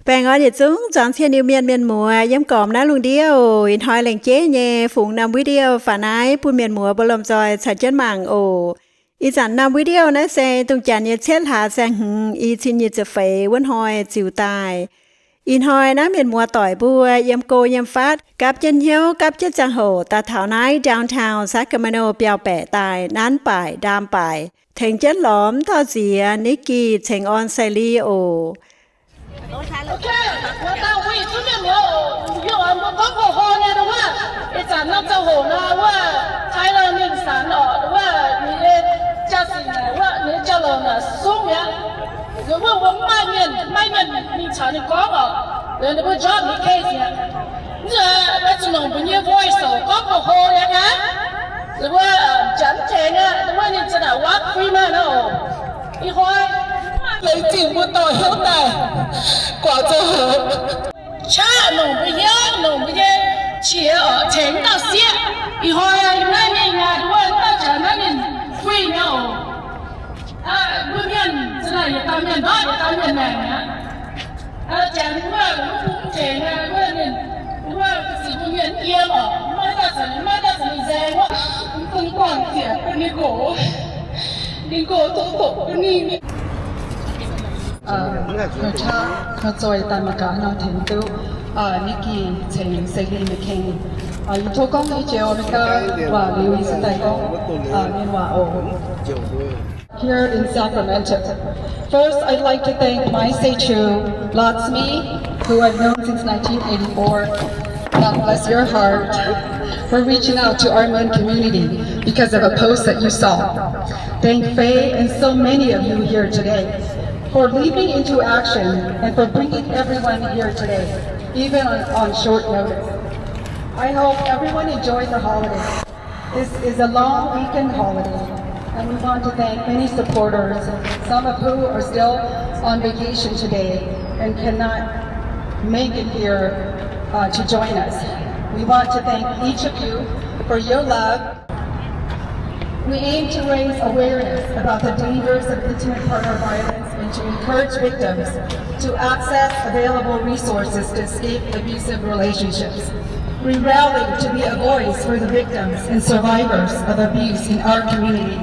Bạn ở địa chúng chọn thiên yêu miền mùa yếm còm ná luôn điêu in hoi lệnh chế nhẹ phụng nằm video phản ái bùi miền mùa bờ lầm dòi chạy chân mạng ồ ý chẳng nằm video ná xe tung chán nhiệt chết hạ sang ý xin nhiệtจะphê vấn hoi chịu tài in hoi ná miền mùa tỏi bùa yếm cô yếm phát cắp chân hiếu cắp chất giang hồ ta thảo nái downtown Sacramento เปียวแปะตายนั้นป่ายดามป่ายถึงเจ็ดหลอมท่อเสียนิกกี้เชงออนไซลีโอOK，我到位，这边没有用完不刚好好呢的话，一站到走好呢，我踩了那个山了，我你的驾驶呢，我你叫了呢送呀，我卖面你查你讲哦，人家不找你 case 呀，你这我只能不你 voice 哦，刚好好呀呢，我讲这呢，我你知道我亏嘛了哦，一会。lấy chịu một tỏi hiếu tài quả cho hợp cha nồng bây giờ chỉ ở trên tàu xe thì hồi nay mình đúng không ta chả nói mình quỳ nhau nguyên nhân thế này tao nhận đó tao nhận này nhá chả đúng không cũng trẻ này nguyên nhân đúng không chỉ nguyên nhân kia mà mai ta sẽ dè quá không còn tiền cái đi cổ tổ điเขาชาเขาจอยตามการเราถึงตัวนิกกี้เชงเซลีมิเคงอยู่ทุกกองนี้เจ้าเมกาว่าลิวิสไตกองเมียนว่าโอ Here in Sacramento. First, I'd like to thank my Seichu Latsmi, who I've known since 1984. God bless your heart for reaching out to our Hmong community because of a post that you saw. Thank Faye and so many of you here today for leaping into action and for bringing everyone here today, even on short notice. I hope everyone enjoyed the holiday. This is a long weekend holiday, and we want to thank many supporters, some of who are still on vacation today and cannot make it here to join us. We want to thank each of you for your love. We aim to raise awareness about the dangers of intimate partner violence and to encourage victims to access available resources to escape abusive relationships. We rally to be a voice for the victims and survivors of abuse in our community.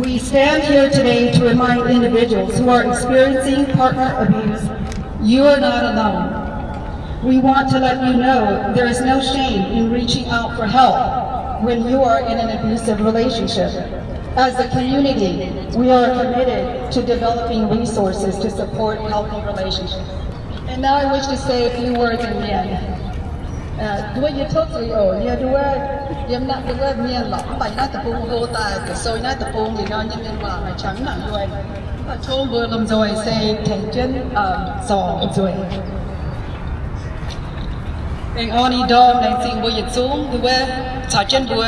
We stand here today to remind individuals who are experiencing partner abuse, you are not alone. We want to let you know there is no shame in reaching out for help when you are in an abusive relationship. As a community, we are committed to developing resources to support healthy relationships. And now I wish to say a few words in Mien. ด้วยยึดทศรีโอเนี่ยด้วยยำนักด้วยเมียนหลอกไปหน้าตะปูโฮตายกับโซยหน้าตะปูอยู่นอนยังเป็นว่ามาช้ำหนังด้วยโชว์เบอร์ลมจอยเซแข่งเจนสองด้วยเองออนี่ดอมในสิ่งบุญสูงด้วยชาเจนบัว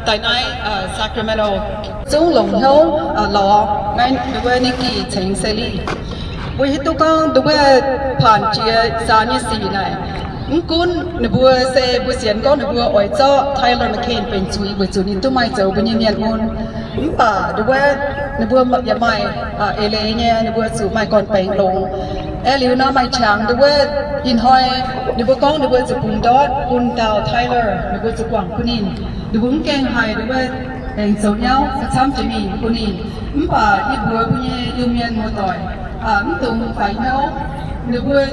แต่ในซัคราเมนโตสูงหลงเท้าหล่อในด้วยนิกกี้เชงเซลีบุญตุกังด้วยผ่านเจียสานิสีในกุนนบัวเซบุเสียนก็นบัวอ้อยเจ้าไทเลอร์แมคเคนเป็นจุยบุจุนินตุ้มไม้เจ้าบุญเนียนมุนป่าด้วยนบัวมักยาไม้เอเลเนี่ยนบัวสูไม้ก่อนแปลงลงลิวน้าไม้ช้างด้วยยินหอยนบัวก้องนบัวจะปุ่นดอดปุ่นดาวไทเลอร์นบัวจะกว่างคุนินนบัวแกงไฮด้วยแกงโซเนียวสักซ้ำจะมีคุนินป่ายิบัวบุญยูเมียนมัวต่อยตุ่มไฟเนานึกว่า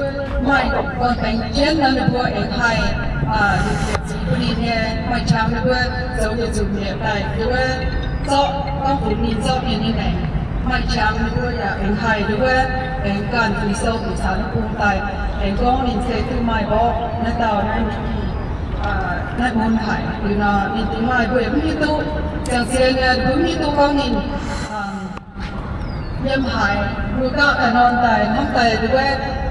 ไม่ก่อนแต่งเจนแล้วนึกว่าเอกไทยสีคนนี้เนี่ยไม่ช้ำนึกว่าเราจะจุดเนี่ยได้นึกว่าเจ้าต้องคนนี้เจ้าเนี่ยนี่ไหนไม่ช้ำนึกว่าอยากเอกไทยนึกว่าเอกการฟีโซ่ฟีสารภูมิไทยเอกก้องนินเซตุไม่บอกนั่นดาวนั่นนั่นมุนไทยหรือน่ะนินติไม่ด้วยไม่มีตู้จังเสียเนี่ยไม่มีตู้ก้องนินเยี่ยมหายมือก็แต่นอนตายน้ำตายด้วย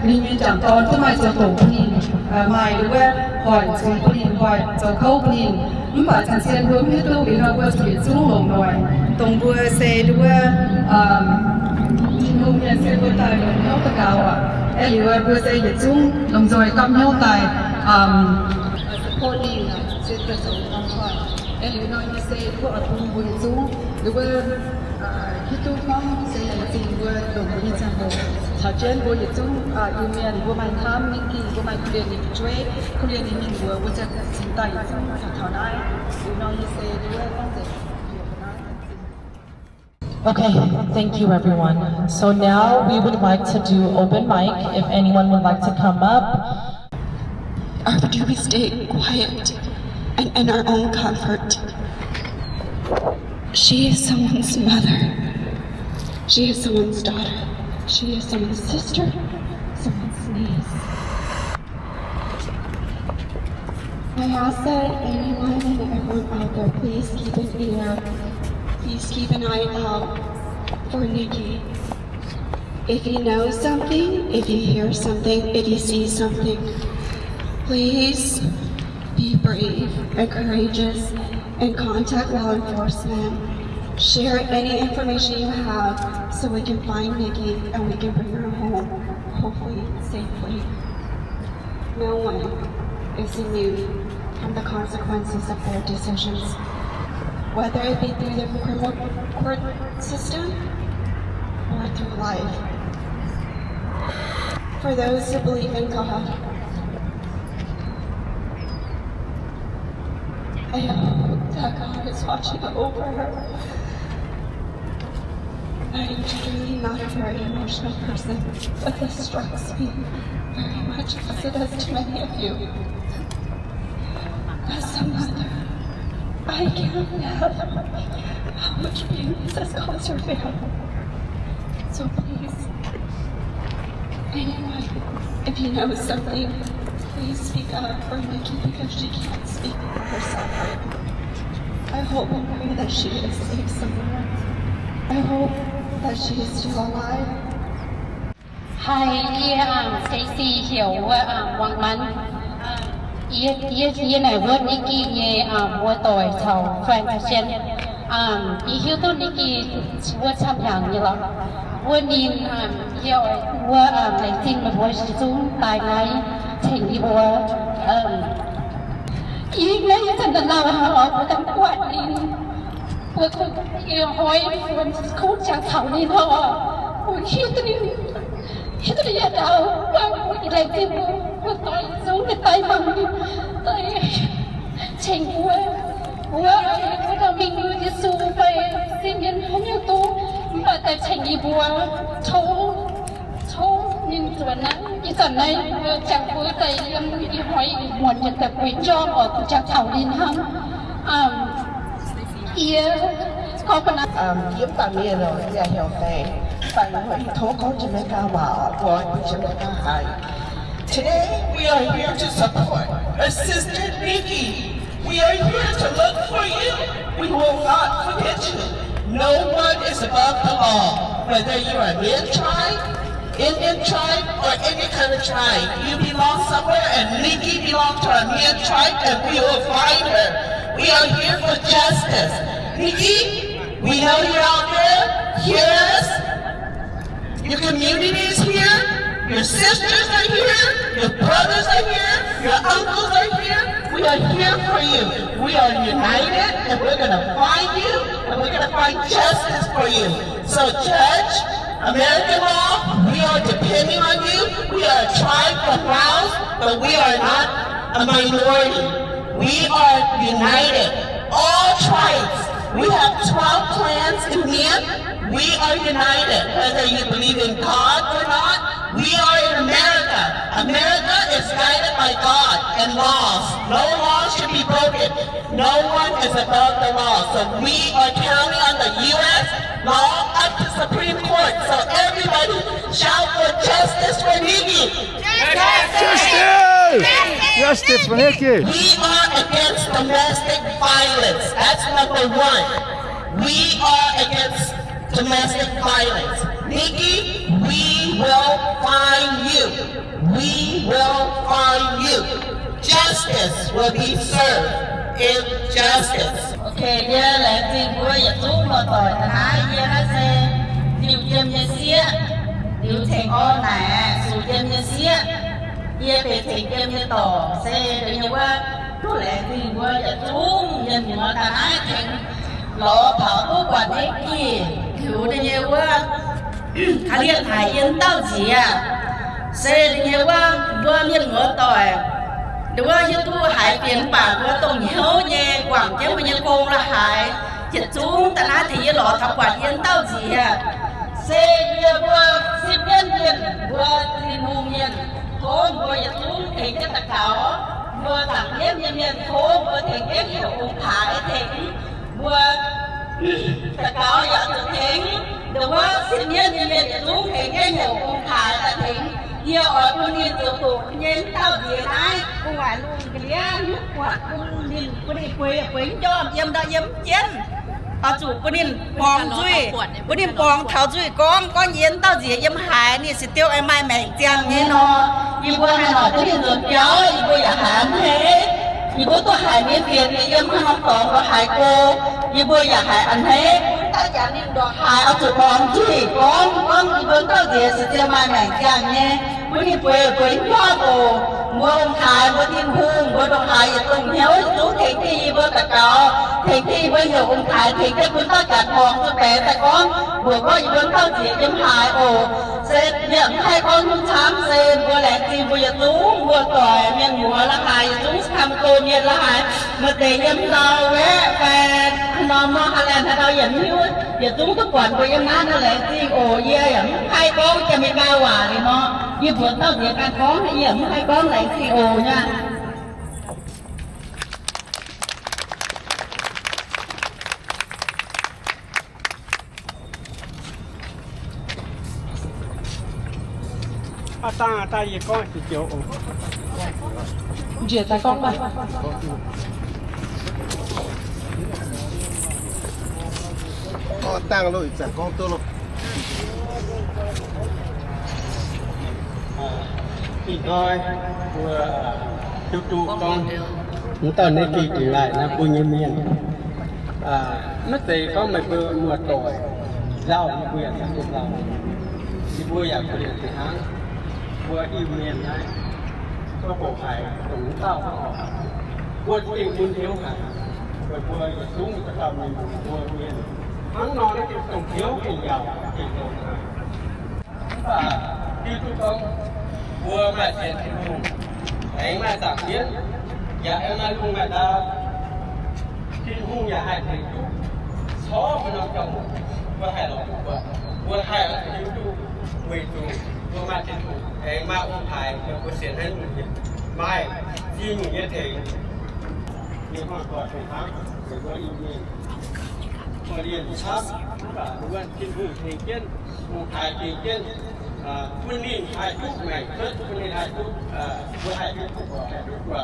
มีเงินจังตอนที่ไม่จะถูกพินไม่ด้วยคอยซื้อพินคอยจะเข้าพินไม่ว่าจะเสียด้วยไม่รู้หรือเราก็เสียสูงลงหน่อยตรงบัวเซด้วยที่นุ่มเนี่ยเสียบัวตายลงเท้าตะกาวหรือว่าบัวเซจะสูงลงจอยกับเท้าตายโคดีนะเสียจะสูงลงไปหรือน้อยเซด้วยทุ่งบัวสูงหรือว่าคิดตัวของเซจะสูง我懂不一样的，他真我也中有面我买他们给我买苦练你追苦练你命我在现代中他那有那一些我当时。Okay, thank you everyone. So now we would like to do open mic if anyone would like to come up. Or do we stay quiet and in our own comfort? She is someone's mother. She is someone's daughter. She is someone's sister, someone's niece. I ask that anyone and everyone out there, please keep an ear. Please keep an eye out for Nikki. If you know something, if you hear something, if you see something, please be brave and courageous and contact law enforcement. Share any information you have so we can find Nikki and we can bring her home, hopefully safely. No one is immune from the consequences of their decisions, whether it be through the criminal court system or through life. For those who believe in God, I hope that God is watching over her. I am truly not a very emotional person, but this strikes me very much as it does to many of you. As a mother, I can't fathom how much pain this has caused her family. So please, anyone, if you know something, please speak up for Nikki because she can't speak for herself right now. I hope and pray that she is safe somewhere. I hope that she is still alive. Hi, Stacy hiểu Hoàng Mẫn. Ý này vớt Nikki nghe mua tỏi thầu Frank Chen. Ý hiểu tôi Nikki vớt chăm hàng như lắm. Vớt nhìn hiểu vớt lấy tin mà vớt xuống tài ngay thành đi vớt. Ý này thật là nào họ vớt tấm quạt đi. Vớt yêu hỏi vớt khúc chẳng thảo đi họ. Vớt hiểu tôi đi. Hiểu tôi đi ở đâu. Vớt lấy tin vớt tỏi xuống cái tay bằng đi. Tại thành vớt. Vớt là mình người đi xuống về xin nhân không nhiều tố. Mà tại thành đi vớt thấu nhìn tuần nắng cái tuần này chẳng có tay em đi hỏi muốn nhận tập quyền cho ở chẳng thảo liên hăng có phần kiếm tạm biệt rồi giờ hiểu về phải hỏi thố có cho mấy ca bảo của cho mấy ca hài. Today we are here to support our sister Nikki. We are here to look for you. We will not forget you. No one is above the law, whether you are mid-tribe, Indian tribe, or any kind of tribe. You belong somewhere, and Nikki belongs to our mid-tribe, and we will find her. We are here for justice. Nikki, we know you're out there. Hear us. Your community is here. Your sisters are here. Your brothers are here. Your uncles are here. We are here for you. We are united, and we're going to find you, and we're going to find justice for you. So, Judge, American law, we are depending on you. We are a tribe from Laos, but we are not a minority. We are united. All tribes. We have 12 clans in Mien. We are united. Whether you believe in God or not, we are in America. America is guided by God and laws. No laws should be broken. No one is above the law. So we are counting on the U.S. law up to Supreme Court. So everybody shout for justice for Nikki. Justice! Justice for Nikki! We are against domestic violence. That's number one. We are against domestic violence. Nikki, we will find you. We will find you. Justice will be served in justice. Okay, giờ là tiền của giờ xuống mà tội thái giờ nó sẽ điều châm như xía điều thành con nè sủ châm như xía giờ phải thành châm như tổ xe để như qua lúc lại tiền của giờ xuống giờ mình nói ta nói thành lọ thảo của quả đấy kì kiểu để như qua khá liên hải yên tao gì à xe thì nhiều quá vừa miên ngửa tỏi đúng không như tu hải biển bản vừa tổng hiếu nhẹ quảng chế mà nhân công là hải chết chúng ta nói thì lọ thập quả yên tao gì à xe vừa xếp nhân viên vừa thì mùng nhiên thôi vừa chết chúng thì cái tạc thảo vừa thẳng nhất nhân viên thôi vừa thì cái hiểu cũng hải thì vừa tạc thảo giờ tự thính đúng không xếp nhân viên chết chúng thì cái hiểu cũng hải là thính nhiều ở con đi từ tổ nhân tao gì đấy cũng phải luôn cái lia nước quạt con đi quấy cho yếm đã yếm chén ở chủ con đi bong duy con đi bong tháo duy con yếm tao gì yếm hảiนี่สิเตียวไอ้ไม้แมงเจียงนี่เนาะอีบัวให้หน่อยก็ที่เดือดเจ้าอีบัวอย่าหามเฮ้อีบัวตัวหายเมียนเพียนยำห้องสองก็หายโกอีบัวอย่าหายอันเฮ้ถ้าอยากนิ่มดอกหายเอาจุดบองจุ้ยก้อนอีบัวเต้าเดียสิเตียวไม้แมงเจียงเนี่ยวันนี้เปิดยอดโอบัวองขายบัวทิ้งพุ่งบัวดอกหายอย่าตึงเหี้ยวจุ้เทที่บัวตะเกาเทที่บัวเหี่ยวองขายเทที่คุณต้ากัดทองจุดแปะแต่ก้อนบัวก็อีบัวเต้าเสียยำหายโอเสร็จเนี่ยให้ก้อนนุ่งช้ำเซนบัวแหลกจีบัวอย่าตุ้งบัวต่อยเมียงหัวละหายอย่าตุ้งทำโกนเย็นละหายมาเตะยำเราแวะแฟนนอนมอฮาแลนด์ถ้าเราอย่าหิ้วอย่าตุ้งทุกวันบัวยำน้านั่นแหละจีโอเยี่ยอย่างให้ก้อนจะไม่กล้าหวานเลยเนาะยี่บัวเต้าเสียการก้อนให้เยี่ยมให้ก้อนไหลจีโอเนี่ย ta gì con thì chịu Dìa tay con vậy. con tăng rồi chẳng con tôi luôn thì thôi vừa chú con chúng ta nên kỳ trở lại là bùi nhiên miền mất thì có mấy bữa mùa tỏi rau như bùi ăn được rau thì bùi ăn được thì tháng bùi yêu miền này có bộ phải tổng tao bùi tình buôn thiếu hả bùi xuống cái tàu mình bùi miền hắn nói cái tổng thiếu thì giàu thì giàu và khi chú con vừa mà chuyện hùng ấy mà giảm biết dạ em nói hùng mà ta khi hùng nhà hai thầy chú xó mà nó chồng vừa hai lòng vừa vừa hai là thiếu chú vì chú vừa mà chuyện hùng ấy mà ông thầy vừa xiênให้หนุ่มmai khiหนุ่มnhư thếมีความปลอดภัยทั้งหรือว่าอีเมลมาเรียนชักว่าวันที่หนุ่มเทเก้นหนุ่มถ่ายเทเก้นคุณนี่ถ่ายทุกแม่เพื่อคุณนี่ถ่ายทุกคุณถ่ายทุกถ่ายทุกว่า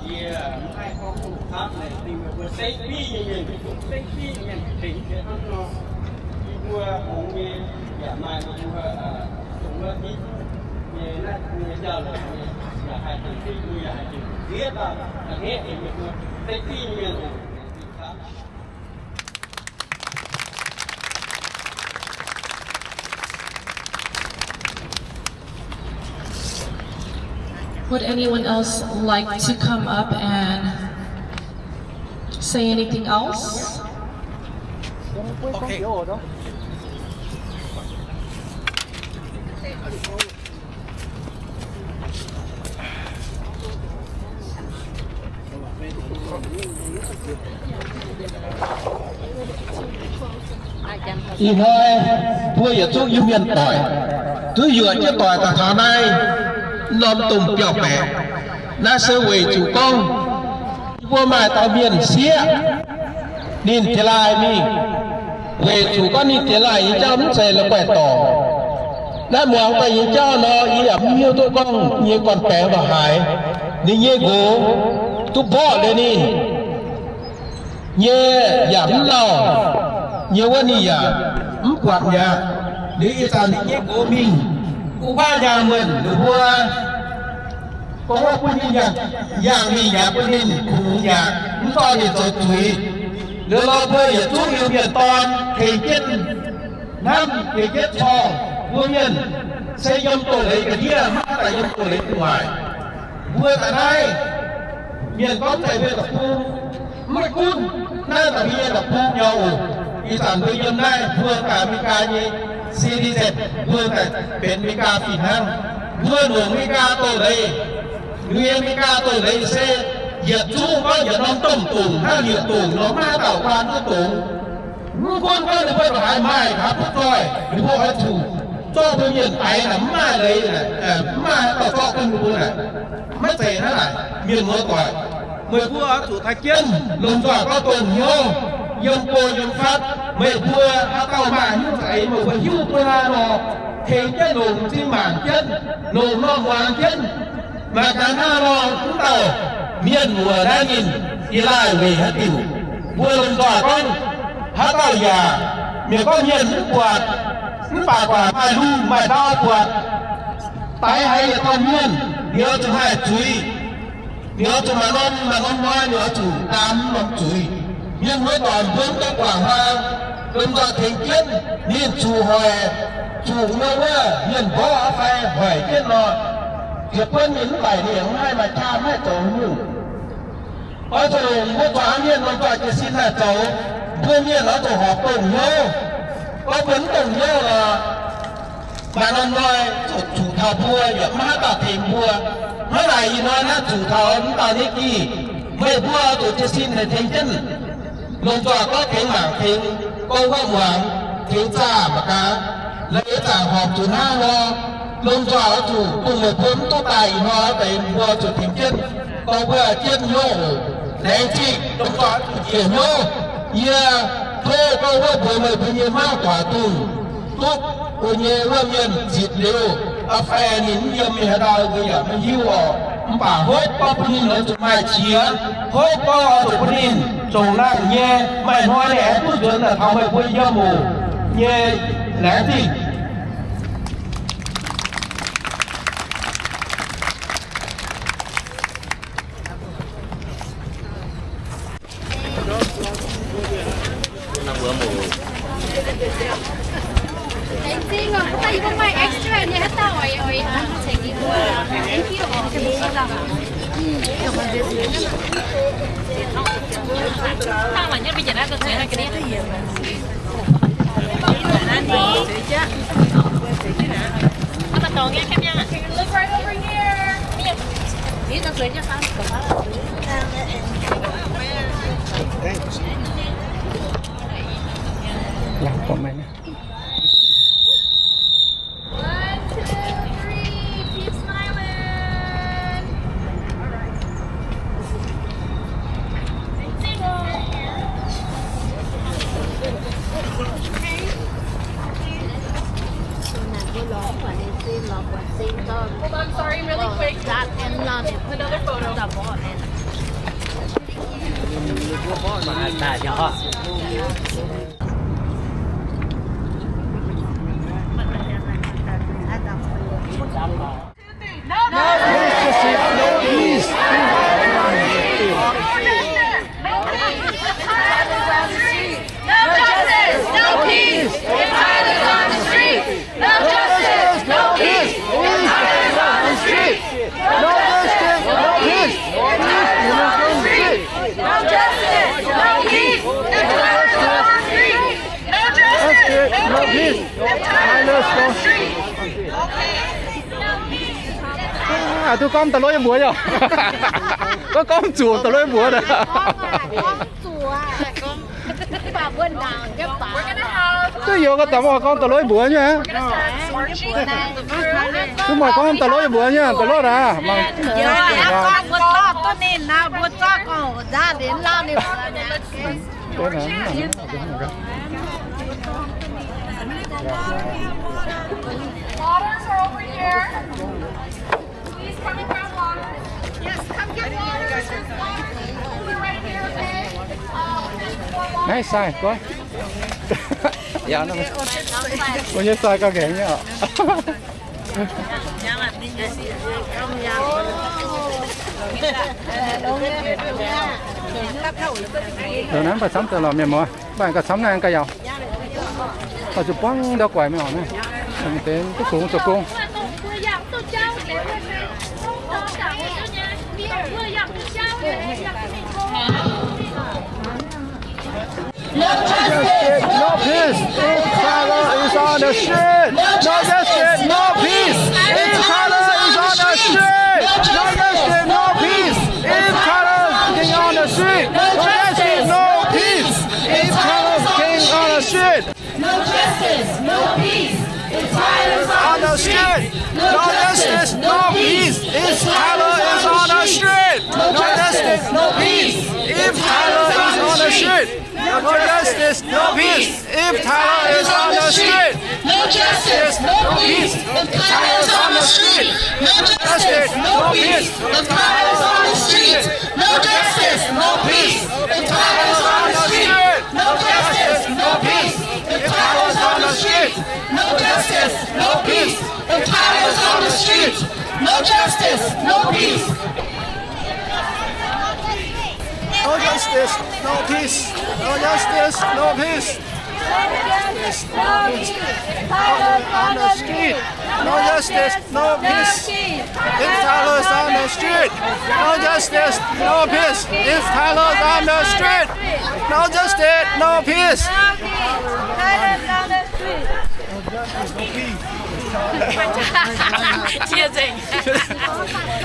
เยี่ยมให้ข้อมูลทับในตีมือเซ็กปี้ยังไงเซ็กปี้ยังไงถึงจะต้องรอที่บัวของเมียอย่ามาบัวสมมติที่เมียนั่นเมียเจ้าเลยอย่าให้ถึงที่ดูอย่าให้ถึงเรียบอ่ะอันนี้เองคือเซ็กปี้ยังไงครับ Would anyone else like to come up and say anything else? okay y thôi vua ở chỗ yêu miền tỏi cứ dựa cho tỏi cả thảo này non tùng biểu bẻ na sơ về chủ công vua mà tao miền xía nên thế lại mi về chủ con nên thế lại như cháu sẽ là quẻ tỏ đã muốn tại như cháu nó ý ẩm nhiều tụi con như con bé và hải đi như gỗ tụ bỏ lên đi như giảm lò nhiều anh đi à quạt nhà đi ra đi như gỗ mình cũng ba nhà mình được vua có một quân nhân dạng mình nhà quân nhân cũng nhà cũng to để cho tuổi đưa lo bơi ở chỗ yêu biển toàn thầy kết năm thầy kết thò vua nhân xây dâm tổ lấy cái kia mắc tại dâm tổ lấy bên ngoài vua tại đây miền có thầy về tập phu mất cún nay là bia tập phu nhau อีสานด้วยยนได้เพื่อการมีการยีซีดีเซ็ตเพื่อแต่เป็นมีการฝีนั่งเพื่อหลวงมีการตัวเลยเรียนมีการตัวเลยเซ่เหยียดจู้ก็เหยียดน้องต้มตุ่มถ้าเหยียดตุ่มน้องหน้าเต่าควานก็ตุ่มรู้คนก็เลยเพื่อหายไม้ครับพวกก้อยหรือพวกไอ้ถูกโจ้เพื่อเหยียดไอ้หนำมาเลยนะมาต่อขึ้นดูนะไม่เจ๋เท่าไหร่เมียนเมื่อก่อนเมื่อพวกถูกทาเกี้ยนลงจอดก็ตุ่มโยยมโกยมฟัดไม่เพื่อถ้าเต่ามาหิ้วใส่หมู่หิ้วตัวหนอเทงเจ้าหนุ่มที่หมางเจ้าหนุ่มน้องวางเจ้ามาการห้ารองทุกเต่าเมียนหัวได้ยินอีไล่เวฮัติวบัวลงจอดก้อนถ้าเต่ายาเมียก็เมียนปวดปากกว่าไม่รู้ไม่ได้ปวดตายให้ต้องเมียนเดี๋ยวจะให้จุยเดี๋ยวจะมาล้มว่าเดี๋ยวถูกตามล้มจุยเมียนไว้ก่อนเพิ่มต้องกว่างมาลงจอดเทงเจ้าเมียนชูหอยชูเมื่อว่าเมียนบ่อไฟหอยเจ้านอเก็บเพื่อนหญิงไปเนี่ยให้มาชาให้โตหุ่นเพราะฉะนั้นเมื่อวานเนี่ยมันก็จะสิ้นหน้าโตเพื่อนเนี่ยเราจะหอบตุ่มโย่ก็เหมือนตุ่มโย่ละมาลำลอยถูกเท้าพัวอย่ามาตัดเทงพัวเมื่อไหร่น้อยนะถูกเท้าตอนนี้กี่ไม่พัวตัวจะสิ้นในเทงจันลงจอดก็เทงหมางเทงก็ว่าหวังเทงจ้าปากกาแล้วจ่าหอบจุดห้ารอลงจอดถูกตุ่มเลยพ้นตัวตายมาแต่พัวจุดเทงจันก็เพื่อเจียนโย่แรงที่ลงจอดเกี่ยวโย่เยี่ยโทก็ว่าเพื่อไม่เพียงมากกว่าตุ่มทุกอุเยว่าเย็นจิตเร็วอาแฟนินยังมีดาวก็อยากมายิ้วออกป่าโฮปป้าพนินเราจะไม่เชียโฮปป้าตัวพนินจงนั่งเย่ไม่น้อยแหล่ผู้เดินแต่ทำให้ผู้เยี่ยมหมู่เย่แหล่ที่Anh ngồi có tay không may extra nha hết tao ơi ơi chạy đi qua em kia ở cái bụng ra tao mà nhất bây giờ đã tôi thấy hai cái đấy các bạn toàn nghe xem nha look right over here biết nó sửa cho sao làm của mình Hold on, sorry, really quick. That and another photo. À, tôi con tao lối búa rồi. Có con chủ tao lối búa rồi. Con chủ à, con bà vươn đào cái bà. Tôi vô cái tấm con tao lối búa nhá. Tôi mời con tao lối búa nhá, tao lối ra. Mà con vươn to tôi nên nào vươn to con ra đến lao đi. Cái này. Waters are over here. Please come and grab water. Yes, come get water. There's water. We're right here, okay? Này sai coi. Dạ nó. Có như sai cao ghẻ nhá. Rồi nắm phải sắm từ lò mềm mồi. Bạn cả sắm này cái dầu. Họ chụp bóng đeo quẩy mới hỏng này. Mình đến cái cuốn chụp cung. No justice! no peace if Tyler is on the street. No justice, no peace if Tyler is on the street. No justice, no peace if Tyler is on the street. No justice, no peace if Tyler is on the street. No justice, no peace. If Tyler's On the street. No justice, no peace if Tyler is on the street. No justice, no peace if Tyler is on the street. No justice, no peace if Tyler is on the street. No justice, no peace. If Tyler's on the street. No justice, no peace. If Tyler's on the street. No justice, no peace. If Tyler's on the street. No justice, no peace. If Tyler's on the street. No justice, no peace. If Tyler's on the street. No justice, no peace. No justice, no peace. No justice, no peace. On the street. No justice, no peace. If Tyler's on the street. No justice, no peace. If Tyler's on the street. No justice, no peace.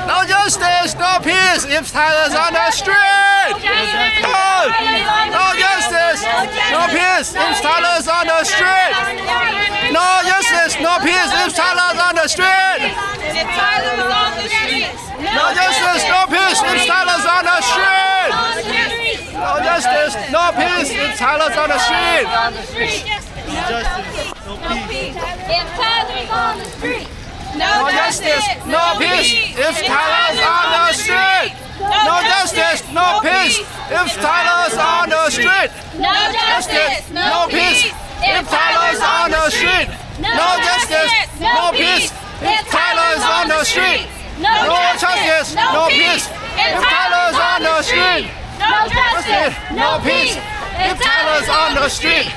No justice, no peace if Tyler's on the street. No justice, no peace if Tyler's on the street. No justice, no peace if Tyler's on the street. No justice, no peace if Tyler's on the street. No justice, no peace if Tyler's on the street. No justice, no peace. If Tyler's on the street. No justice, no peace. If Tyler's on the street. No justice, no peace. If Tyler's on the street. No justice, no peace. If Tyler's on the street. No justice, no peace. If Tyler's on the street. No justice, no peace. If Tyler's on the street.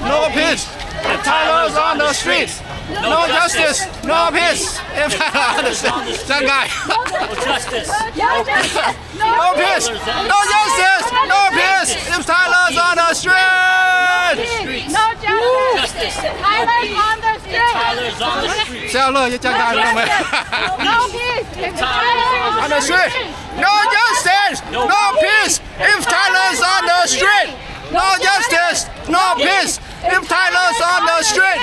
No peace. If Tyler's on the street. No justice, no peace. If Tyler's on the street. That guy. No justice, No peace. No justice, no peace. If Tyler's on the street. No justice. Tyler's on the street. Tyler's on the street. 笑乐，这guy 懂没 No peace. If Tyler's on the street. No justice, no peace. If Tyler's on the street. No justice, no peace. If Tyler's on the street.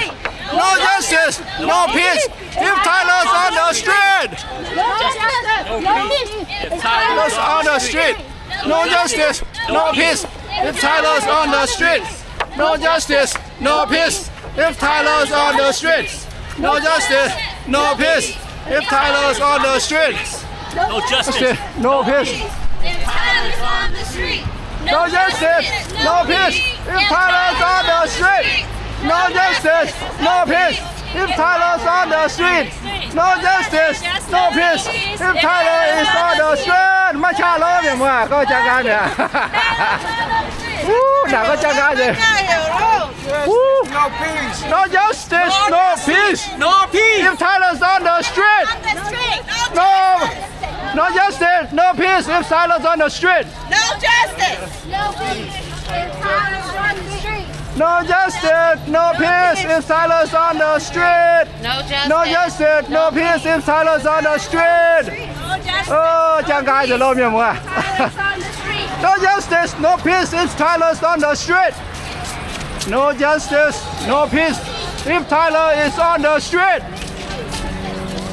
No justice, no peace. If Tyler's on the street. No justice, no peace. If Tyler's on the street. No justice, no peace. If Tyler's on the street. No justice, no peace. If Tyler's on the street. No justice, no peace. If Tyler's on the street. No justice. No peace. If Tyler's on the street. No justice, no peace. If Tyler's on the street. No justice, no peace. If Tyler's on the street. No justice, no peace. If Tyler is on the street. มาชาล้อเนี่ยมาก็จังการเนี่ยหนักก็จังการเลย No peace. No justice, no peace. No peace. If Tyler's on the street. No justice, no peace. If Tyler's on the street. No justice. No peace. If Tyler's on the street. No justice, no peace. If Tyler's on the street. No justice. No justice, no peace. If Tyler's on the street. Oh, จังการจะล้มยังวะ No justice, no peace. If Tyler's on the street. No justice, no peace. If Tyler is on the street.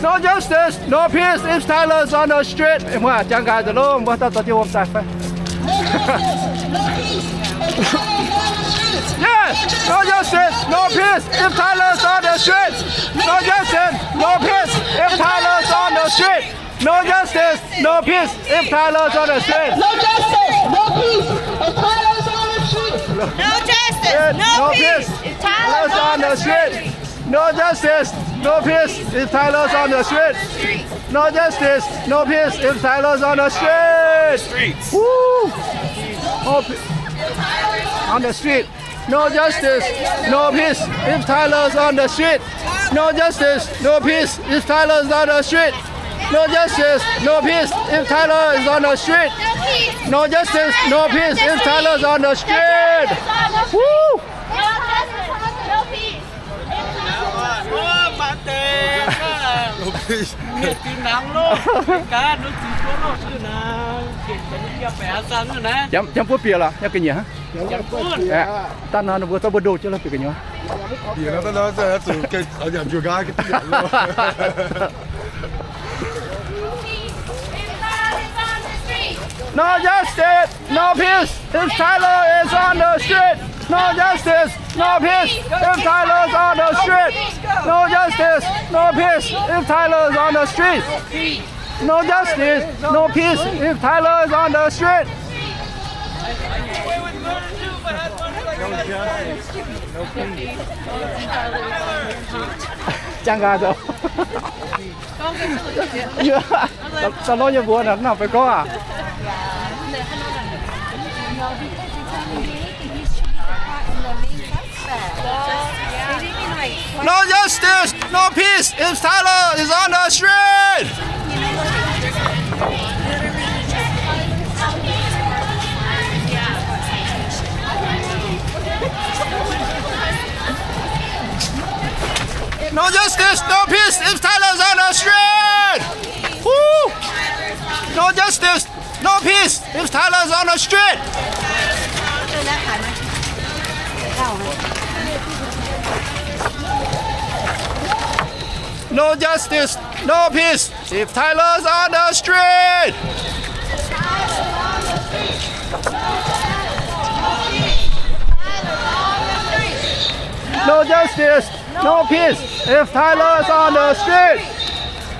No justice, no peace. If Tyler's on the street. ว่าจังการจะล้มว่าต้องตัดที่วงตัดไป Yes, no justice, no peace. If Tyler's on the street. No justice, no peace. If Tyler's on the street. No justice, no peace. If Tyler's on the street. No justice. No peace. If Tyler's on the street. No justice. No peace. If Tyler's on the street. No justice, no peace. If Tyler's on the street. No justice, no peace. If Tyler's on the street. Woo! On the street. No justice, no peace. If Tyler's on the street. No justice, no peace. If Tyler's on the street. No justice, no peace if Tyler is on the street. No justice, no peace if Tyler is on the street. Woo! Chấm phút bia là nhá cái gì hả? Ta nói nó vừa tao vừa đồ chứ là cái gì hả? Bia nó tao nói sẽ từ cái ở nhà chùa gái cái tiền luôn. No justice, no peace if Tyler is on the street. No justice, no peace if Tyler is on the street. No justice, no peace if Tyler is on the street. No justice, no peace if Tyler is on the street. Chẳng gà rồi. Tao nói như bữa nào phải có à? No justice, no peace if Tyler is on the street. No justice, no peace if Tyler's on the street. Woo! No justice, no peace if Tyler's on the street. No justice, no peace if Tyler's on the street. No justice, no peace if Tyler's on the street.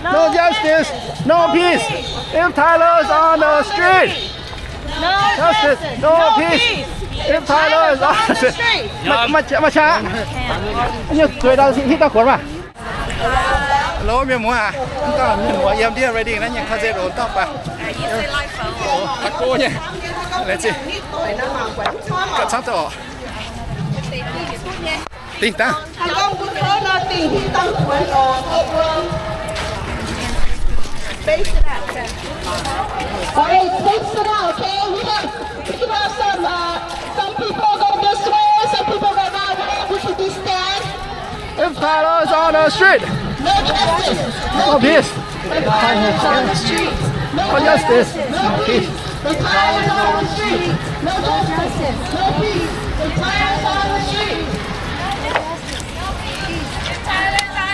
No justice, no peace if Tyler's on the street. No justice, no peace if Tyler's on the street. Mà cha. Như cười đâu hít ta cuốn mà. Hello, miền múa à? Chúng ta là miền múa em đi ready nè, nhận khai dễ rồi tóc à? Các cô nhỉ? Let's see. Cắt sáng tỏ. Tỉnh ta. Space it out. Okay, space it out, okay? We have some people go this way, some people go that way. We should be stand. If Tyler's on the street. No justice. No peace. If Tyler's on the street. No justice. No peace. If Tyler's on the street. No justice. No peace. If Tyler's on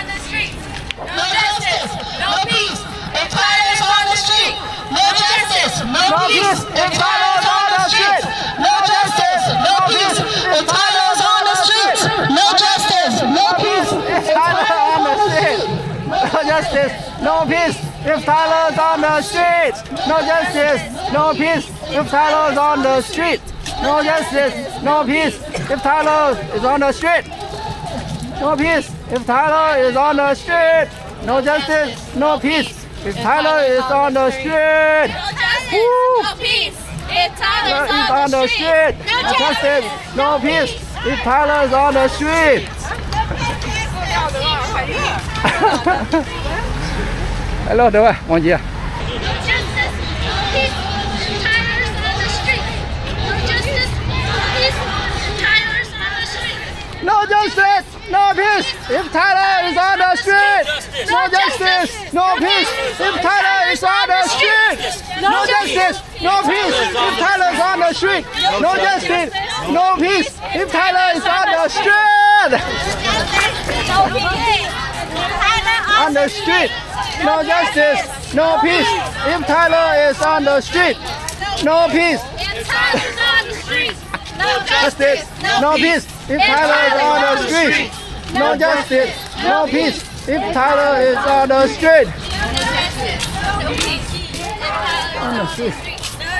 the street. No justice. No peace. If Tyler's on the street. No justice. No peace. If Tyler's on the street. No justice. No peace. If Tyler's on the street. No justice. No peace. If Tyler's on the street. No justice, no peace if Tyler's on the street. No justice, no peace if Tyler's on the street. No justice, no peace if Tyler is on the street. No peace if Tyler is on the street. No justice, no peace if Tyler is on the street. No peace. If Tyler's on the street. No justice, no peace if Tyler is on the street. Hello, đâu à? Món gì à? No justice, no peace if Tyler is on the street. No justice, no peace if Tyler is on the street. No justice, no peace if Tyler is on the street. No justice, no peace if Tyler is on the street. On the street. No justice, no peace if Tyler is on the street. No peace. Justice, no peace if Tyler is on the street. No justice, no peace if Tyler is on the street. On the street.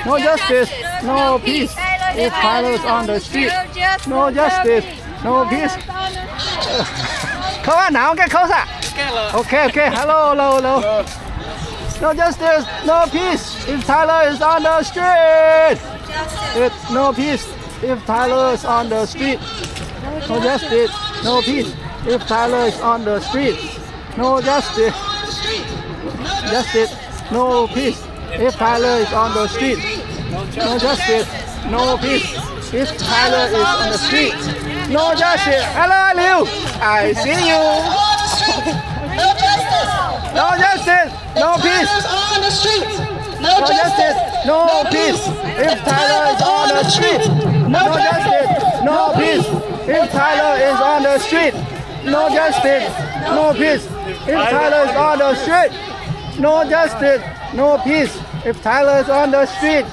No justice, no peace if Tyler is on the street. No justice, no peace. Come on now, get closer. Okay, hello. No justice, no peace if Tyler is on the street. No peace if Tyler is on the street. No justice, no peace if Tyler is on the street. No justice. justice, no peace. If Tyler is on the street, no justice, no peace. If Tyler is on the street, no justice. Hello, Liu. I see you. No justice. No justice, no peace. On the streets. No justice, no peace. If Tyler is on the street, no justice, no peace. If Tyler is on the street, no justice, no peace. If Tyler is on the street, no justice, no peace. If Tyler is on the street,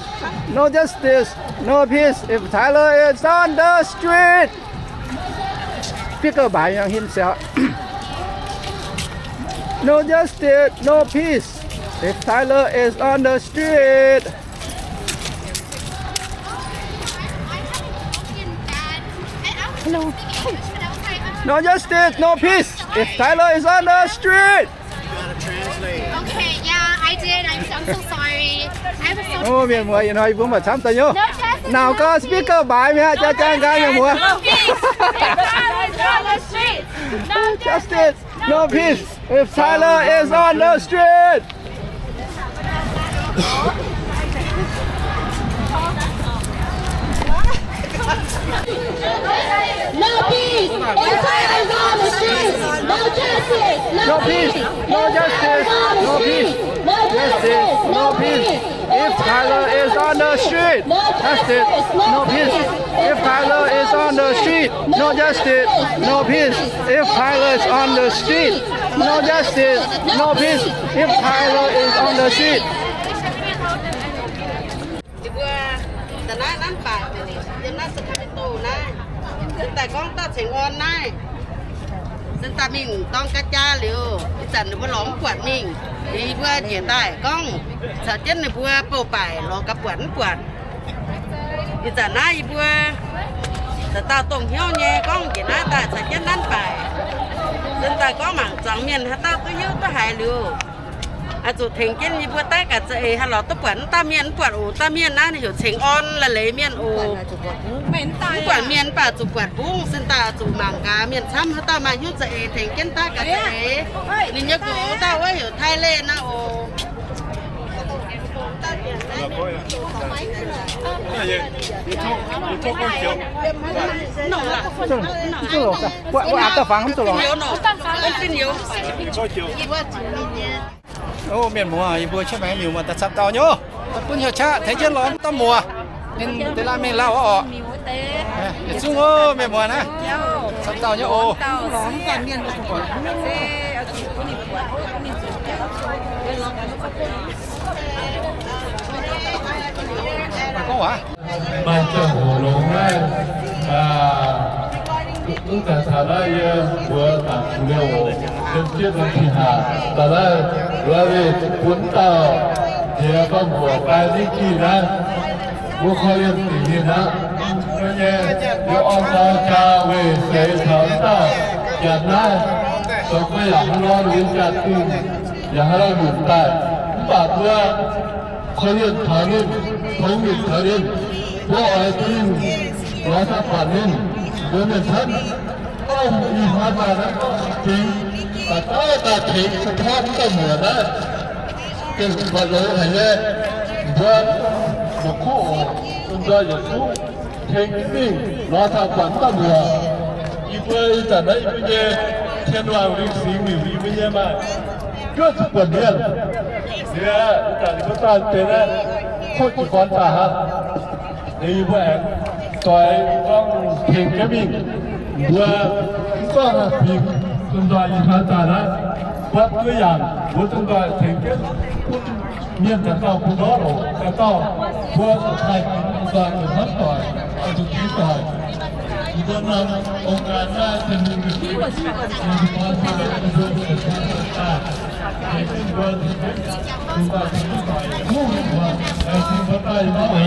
no justice, no peace. If Tyler is on the street. Speaker by himself. No justice, no peace. If Tyler is on the street. Hello. No justice, no peace. If Tyler is on the street. Okay, yeah, I did. I'm so sorry. I was so โอ้เมียนมัวยังน้อยบุ้มมาช้ำตัวโยnào có speaker bài mẹ cho trang cái miền mùa No justice no peace if Tyler is on the street No peace. If Tyler's on the streets. No justice. no peace no justice no peace justice no peace if Tyler is on the street justice no peace if Tyler is on the street no justice no peace if Tyler is on the street no justice no peace if Tyler is on the streetแต่น้านั่นป่ายังน่าจะทำเป็นตูนะแต่ก้องตัดเสียงออนนะซึ่งตามิ่งต้องกระจ้าเร็วจันหรือว่าหลงปวดมิ่งดีเพื่อเหยียดได้ก้องสะเจ็ดในเพื่อเป่าไปรอกระปวดอีจันน้าอีเพื่อแต่ตาตรงเหี้ยวแย่ก้องเหยียดหน้าตาสะเจ็ดนั่นไปซึ่งตาก็หมั่งจังเมียนถ้าตาตัวเหี้ยวตัวหายเร็วอาจุดถึงกินยี่ปัวใต้กับเจฮัลโหลตัวปวดตาเมียนปวดโอตาเมียนนะในอยู่เชิงออนละเลยเมียนโอปวดเมียนป่าจุปวดบุ้งซึ่งตาจุหมังกาเมียนช้ำถ้าตามายุ่งเจถึงกินตากับเจนี่ยกูตาว่าอยู่ไทยเล่นะโอหนุ่มละ这种是我阿德房这种有หนุ่มเป็น有อีว่าจีนี่ โอ้เมียนมัวอีบัวใช่ไหมมิวมาแต่ซับเตาโยปุ่นเหี่ยวชาไทยเจนร้อนต้มมัวเป็นเวลาเมนเล่าอ๋ออย่าซุ่งโอ้เมียนมัวนะซับเตาโยโอ้ร้อนกันเมียนทุกคนมาก็วะ 慢政府龙脉应该他那也我打出了我跟这个其他当然我的滚到也帮我办的技能我可以比你呢而且有按照价位谁尝到简单都会让他们留下定让他们明白把这可以讨论同意讨论我爱听我在反映我们ท่านต้องมีภาษาและจริงแต่ถ้าตัดทิ้งสภาพก็เหมือนนั้นเป็นคนรู้เห็นไหมว่าบุคคลคุณจะอยู่ทุกเทคนิคเราทำฝันตั้งหัวอีกเลยแต่ในปีนี้เทียนวางริมสีมีวิวิญญาณก็จะเปลี่ยนเนี่ยแต่ที่เขาตั้งเป็นคนที่ก่อนตาฮะในแหวนต่อยต้องเพ่งกระบี่ว่าก็พิมจนได้ยินภาษานะวัดตัวอย่างว่าจนได้เพ่งกระเมียนจะต้องพูดร้องจะต้องพูดไทยต่อยทั้งต่อยจุดที่ต่อยอีกคนนำองค์การน่าจะมีที่ว่าที่ภาษาจะพูดภาษาในที่ว่าที่ต่อยมุ่งว่าในที่ภาษาไม่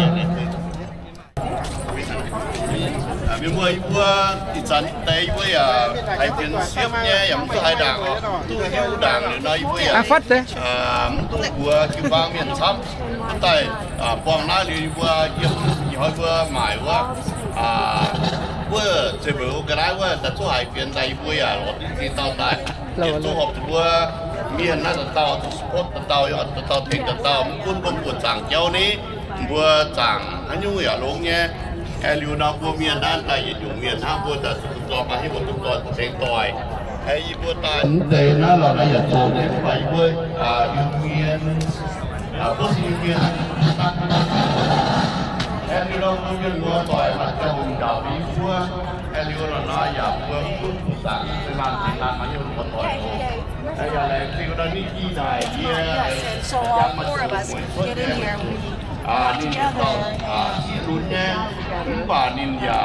มีวัวอีจันเตยวัวไอเป็นเสียบเนี่ยอย่างตัวไอด่างตัวเหี้ยวด่างหรือน้อยวัวฟัดเลยตัววัวคือบางเมียนซ้ำแต่ปองหน้าหรือวัวเยี่ยมยี่ห้อวัวหมายว่าวัวจะบอกก็ได้ว่าแต่ตัวไอเป็นใดวัวหลอดที่ต้องได้เก็บตัวหอบวัว มีน่าจะเต่าสปอตเต่ายอดเต่าเทคเต่ามันคุ้นกับปวดสั่งเจ้านี้บัวสั่งอันยุ่งอย่าลงเงี้ยแอลิวนาบัวเมียนด้านใต้อยู่เมียนห้าบัวแต่สุดตัวมาให้บัวตุกตัวเสียงต่อยไอ้บัวตายเดินน่าเราได้อย่าโจมได้ไปบัวอยู่เมียนบัวสิอยู่เมียนแอลิวนาบัวเมียนบัวต่อยมาจะหุ่นดาวนี้บัวแอลิวนาอย่าบัวคุ้นสั่งเป็นมันเป็นมันมาอยู่บัวต่อยไอ้อะไรที่เรานี่กี่นายเยี่ยยังมาช่วยคนเนี่ยนินยารุ่นเนี่ยป่านินยา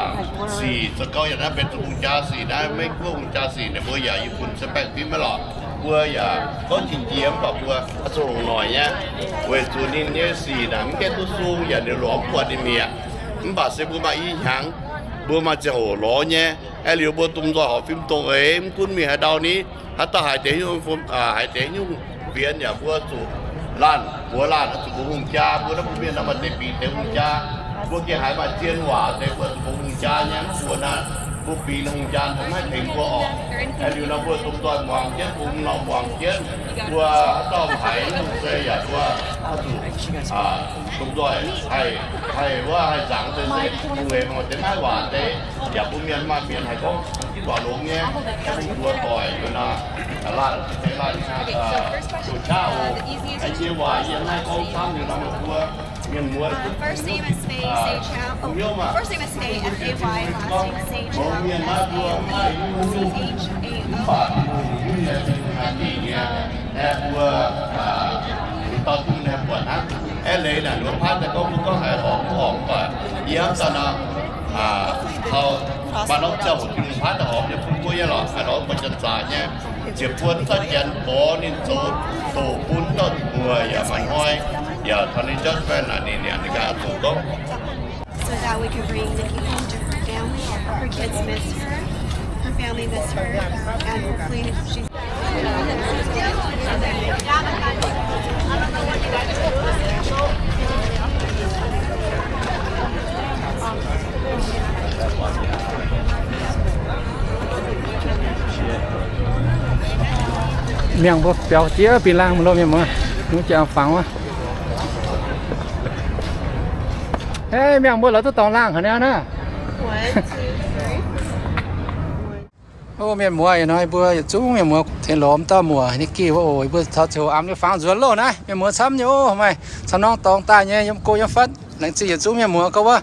สี่สกออย่างนั้นเป็นตุงจาสี่ได้ไม่กลุ้งจาสี่เนี่ยเบอร์ใหญ่ญี่ปุ่นสเปกพี่ไม่หรอกเบอร์ใหญ่ก็จินเจียมแบบว่าสูงหน่อยเนี่ยเวทูนินเนี่ยสี่นะมันแค่ตัวสูงอย่างเดียวหลอมกว่าดิเมียมันบาดเจ็บมาอีหยังเบอร์มาจะโหล้อเนี่ยไอ้เหลียวเบอร์ตุ้มตัวหอฟิล์มตรงมันคุณมีให้ดาวนี้ถ้าตาหายใจยุ่งหายใจยุ่งเวียนอย่าเบอร์สูล้านบัวล้านสุขุมจ้าบัวน้ำเบี้ยน้ำมันได้ปีเต็มจ้าบัวเกี่ยหายมาเจียนหวาแต่บัวสุขุมจ้าเนี่ยบัวนั้นบัวปีน้ำจ้าทำให้ถึงบัวออกไอ้ดูน้ำบัวตุ้มตัวหวานเจียนตุ้มเราหวานเจียนบัวต้องหายลูกเสียอย่างว่าถูกตุ้มตัวให้ว่าให้สั่งเสียเวมันจะไม่หวานแต่อย่าบุญเมียนมาเมียนให้เขาคิดว่าลงเนี่ยบัวต่อยอยู่นะล้านจุดเช้าไอ้เชี่ยวว่ายังไงเขาทำอยู่นะมันบัวเมียนบัว First name is Faye Sage Chow. First name is Faye, F-A-Y, last name is Sage Chow. Tao cũng nè buồn á, em lấy là nó phát là có hải hỏng và yếm sao nào họ mà nó cho một cái phát là hỏng để phun quay là phải nó phải chân dài nhé, chỉ phun tất nhiên có nên số tổ phun đó người ya mà hoi ya thằng này just phải là nên là cái tổ công. So that we can bring Nikki home to her family. Her kids miss her. Her family miss her, and hopefully she's. miệng bố béo tía bị lang một lô miệng mà nó chả phẳng quá hey miệng bố là tôi tòng lang hả nè nè ô miệng mùa nói bữa chúng miệng mùa thiên lốm ta mùaนี่กี่ว่าโอ้ยbữa tháo chiều ám đi phẳng ruột lô này miệng mùa sắm nhô mày sắm nong tòng ta nhé yếm cô yếm phát lãnh chỉ chúng miệng mùa cóว่า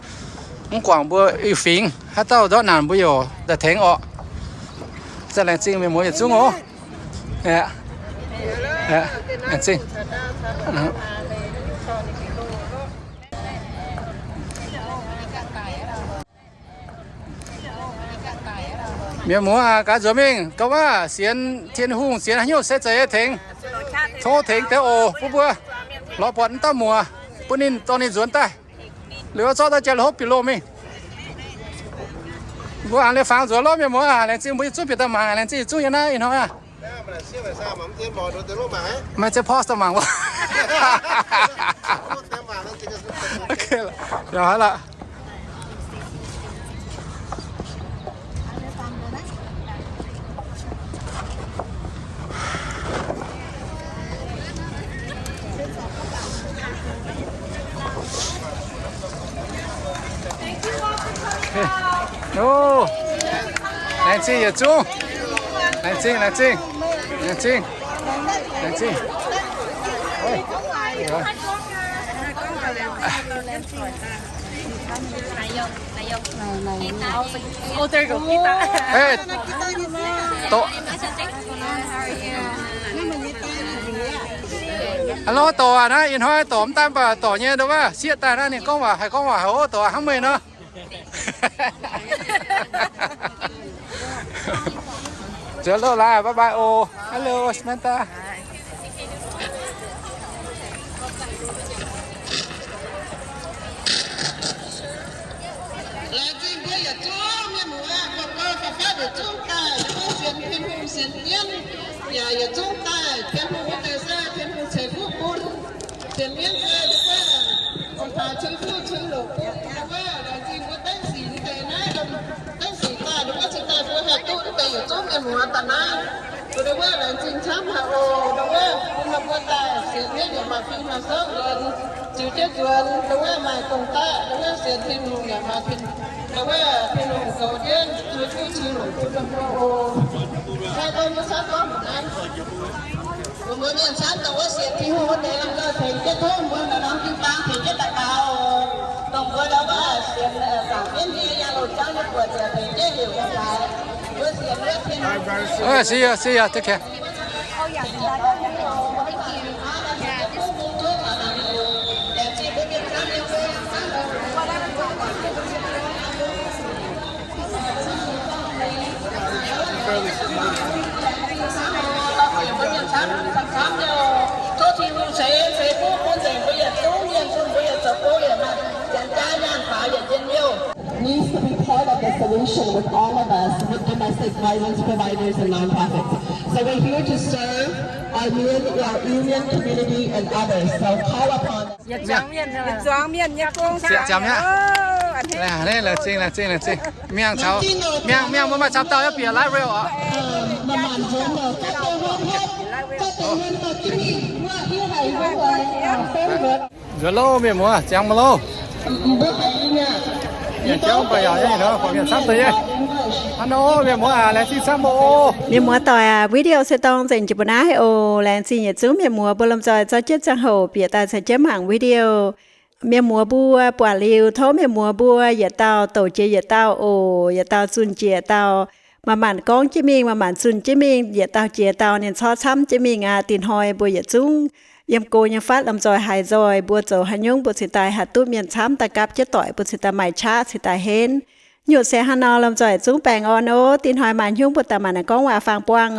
มึงกว่างบอีฟิงถ้าเต้าดอกนานบ่อยู่แต่แทงออกจะแรงจริงมีหมูอยู่จุ้งโอ้เนี่ยแรงจริงมีหมูกาจมิงก็ว่าเสียนเทียนหุ่งเสียนหิ้วเสใจแทงโทแทงแต่โอ้ผู้บัวรอปอนต้ามัวปุ่นนินตอนนี้สวนใต้หรือว่าเจ้าจะลบกิโลมั้ยบัวอันเลยฟังตัวล้อมยังมัวแรงจริงบุยจุ๊บปิดตาหมาแรงจริงจุ๊บยังไงอินเหรอมันจะพอสมองวะโอเคละเดี๋ยวละโอ้แรงจริงอย่าจุ้งแรงจริงแรงจริงแรงจริงแรงจริงโอ้ยOh, there you go. Kita. เฮ้ยโตฮัลโหลโตนะอินห้อยโตมตามป่ะโตเนี่ยดูว่าเสียตาหน้านี่ก็ว่าให้ก็ว่าโอ้โตห้ามไม่เนาะเจอแล้วล่ะบ๊ายบายโอฮัลโหลสมันตาแล้วจริงก็อย่าจ้องอย่าหมูอ่ะก็ฟ้าเดี๋ยวจ้องตายแล้วเสียงเพียงหูเสียงเลี้ยงอย่าจ้องตายเพียงหูแต่เสียเพียงหูเฉยผู้ปุ้นเสียงเลี้ยงเลยดีกว่าองค์พระชื่อผู้ชื่อหลวงปู่แต่ว่าเราจริงก็ตั้งสีแต่นะตั้งสีตาหรือว่าสีตาเพื่อให้ตู้แต่อย่าจ้องอย่าหมูตานะ đượcว่าlà chính xác mà đượcว่าคุณมาพูดแต่เสียเรื่องมาพิมพ์มาซ้อมเงินจิ๋วเจ้าเงินđượcว่ามาตรงตาđượcว่าเสียพิมพ์ลุงอย่ามาพิมพ์đượcว่าพิมพ์ลุงเขาเย็นช่วยชี้หลุงคุณมาพูดใครต้องมาซ้อมก็เหมือนกันผมเรียนซ้ำแต่ว่าเสียที่หัวเด็กเราถึงจะทุ่มบนน้ำที่บางถึงจะตะเกาตรงว่าแล้วว่าเสียสามเป็นที่ยาหลุดเจ้าจะปวดจะถึงจะอยู่กันหลายเมื่อเสียเลือดพิมพ์ See ya, take care. Needs to be part of the solution with all of us, with domestic violence providers and nonprofits. So we're here to serve our union community and others. So call upon us. Đây là trên. Miệng cháu, miệng muốn mà cháu tao bị live real ạ. Hello, miệng mua, chẳng mà lâu. Miệng cháu bây giờ như nữa, còn miệng sắp tới. Hello, miệng mua à, là xin sắp bộ. Miệng mua tỏi video sẽ tông dành cho bọn ai là xin nhật chú miệng mua bơ lâm rồi cho chết trang hồ bịa ta sẽ chấm hàng video. Miệng mua bùa quả liu thấu miệng mua bùa giờ tao tổ chế giờ tao giờ tao xuân chế tao mà màn con chế mình mà màn xuân chế mình giờ tao chế tao nên so sắm chế mình tiền hoi bùa giờ chúng yếm côยังphát làm rồi hài rồi bùa dầu hài nhung bùa sĩ tài hạt tút miệng sắm ta cáp chế tỏi bùa sĩ tài mày cha sĩ tài hên nhột xe hà nò làm rồi chúng bèn on tiền hoi màn nhung bùa ta màn con hòa phang quang